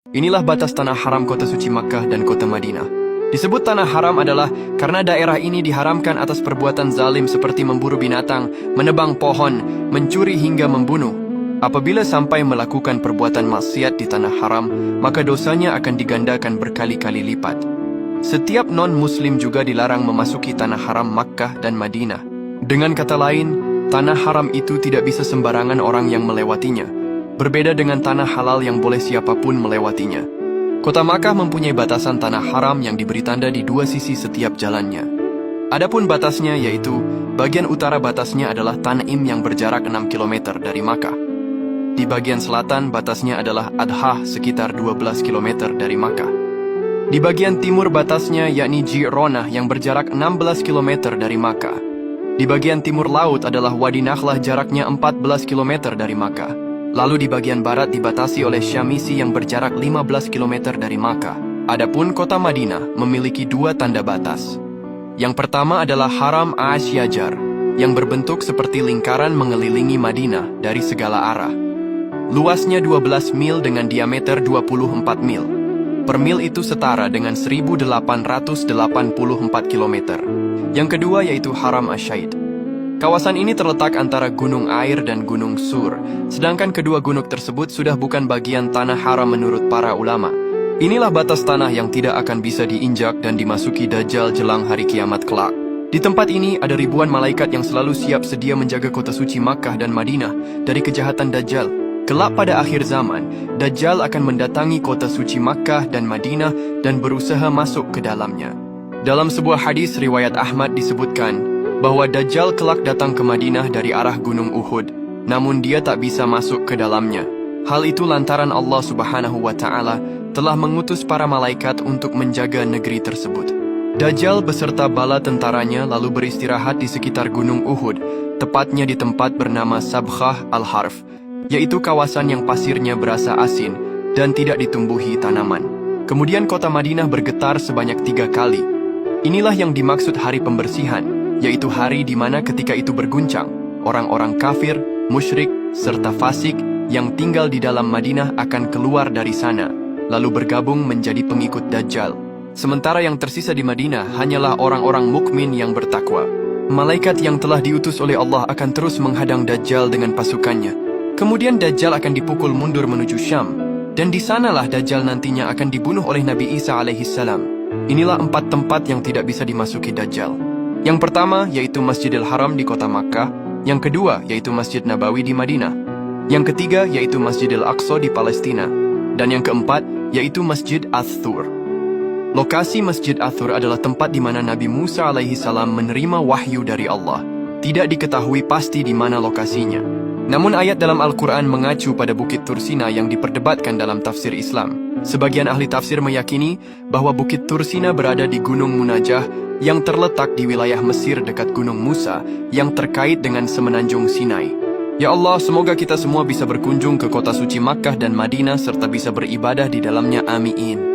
Inilah batas tanah haram kota suci Makkah dan kota Madinah. Disebut tanah haram adalah karena daerah ini diharamkan atas perbuatan zalim seperti memburu binatang, menebang pohon, mencuri hingga membunuh. Apabila sampai melakukan perbuatan maksiat di tanah haram, maka dosanya akan digandakan berkali-kali lipat. Setiap non-muslim juga dilarang memasuki tanah haram Makkah dan Madinah. Dengan kata lain, tanah haram itu tidak bisa sembarangan orang yang melewatinya. Berbeda dengan tanah halal yang boleh siapapun melewatinya. Kota Makkah mempunyai batasan tanah haram yang diberi tanda di dua sisi setiap jalannya. Adapun batasnya yaitu, bagian utara batasnya adalah Tan'im yang berjarak 6 km dari Makkah. Di bagian selatan batasnya adalah Adhah sekitar 12 km dari Makkah. Di bagian timur batasnya yakni Ji'ronah yang berjarak 16 km dari Makkah. Di bagian timur laut adalah Wadi Nakhlah jaraknya 14 km dari Makkah. Lalu di bagian barat dibatasi oleh Syamisi yang berjarak 15 km dari Makkah. Adapun kota Madinah memiliki dua tanda batas. Yang pertama adalah Haram Asyajar, yang berbentuk seperti lingkaran mengelilingi Madinah dari segala arah. Luasnya 12 mil dengan diameter 24 mil. Per mil itu setara dengan 1884 km. Yang kedua yaitu Haram Asyaid. Kawasan ini terletak antara Gunung Air dan Gunung Sur, sedangkan kedua gunung tersebut sudah bukan bagian tanah haram menurut para ulama. Inilah batas tanah yang tidak akan bisa diinjak dan dimasuki Dajjal jelang hari kiamat kelak. Di tempat ini ada ribuan malaikat yang selalu siap sedia menjaga kota suci Makkah dan Madinah dari kejahatan Dajjal. Kelak pada akhir zaman, Dajjal akan mendatangi kota suci Makkah dan Madinah dan berusaha masuk ke dalamnya. Dalam sebuah hadis riwayat Ahmad disebutkan bahwa Dajjal kelak datang ke Madinah dari arah Gunung Uhud, namun dia tak bisa masuk ke dalamnya. Hal itu lantaran Allah Subhanahu wa Ta'ala telah mengutus para malaikat untuk menjaga negeri tersebut. Dajjal beserta bala tentaranya lalu beristirahat di sekitar Gunung Uhud, tepatnya di tempat bernama Sabkhah Al-Harf, yaitu kawasan yang pasirnya berasa asin dan tidak ditumbuhi tanaman. Kemudian kota Madinah bergetar sebanyak 3 kali. Inilah yang dimaksud hari pembersihan, yaitu hari di mana ketika itu berguncang, orang-orang kafir, musyrik, serta fasik yang tinggal di dalam Madinah akan keluar dari sana, lalu bergabung menjadi pengikut Dajjal. Sementara yang tersisa di Madinah hanyalah orang-orang mukmin yang bertakwa. Malaikat yang telah diutus oleh Allah akan terus menghadang Dajjal dengan pasukannya. Kemudian Dajjal akan dipukul mundur menuju Syam, dan di sanalah Dajjal nantinya akan dibunuh oleh Nabi Isa alaihissalam. Inilah 4 tempat yang tidak bisa dimasuki Dajjal. Yang pertama yaitu Masjidil Haram di kota Makkah, yang kedua yaitu Masjid Nabawi di Madinah, yang ketiga yaitu Masjidil Aqsa di Palestina, dan yang keempat yaitu Masjid Ats-Tsur. Lokasi Masjid Ats-Tsur adalah tempat di mana Nabi Musa alaihissalam menerima wahyu dari Allah. Tidak diketahui pasti di mana lokasinya. Namun ayat dalam Al-Quran mengacu pada Bukit Tursina yang diperdebatkan dalam tafsir Islam. Sebagian ahli tafsir meyakini bahwa Bukit Tursina berada di Gunung Munajah yang terletak di wilayah Mesir dekat Gunung Musa yang terkait dengan semenanjung Sinai. Ya Allah, semoga kita semua bisa berkunjung ke kota suci Makkah dan Madinah serta bisa beribadah di dalamnya. Amin.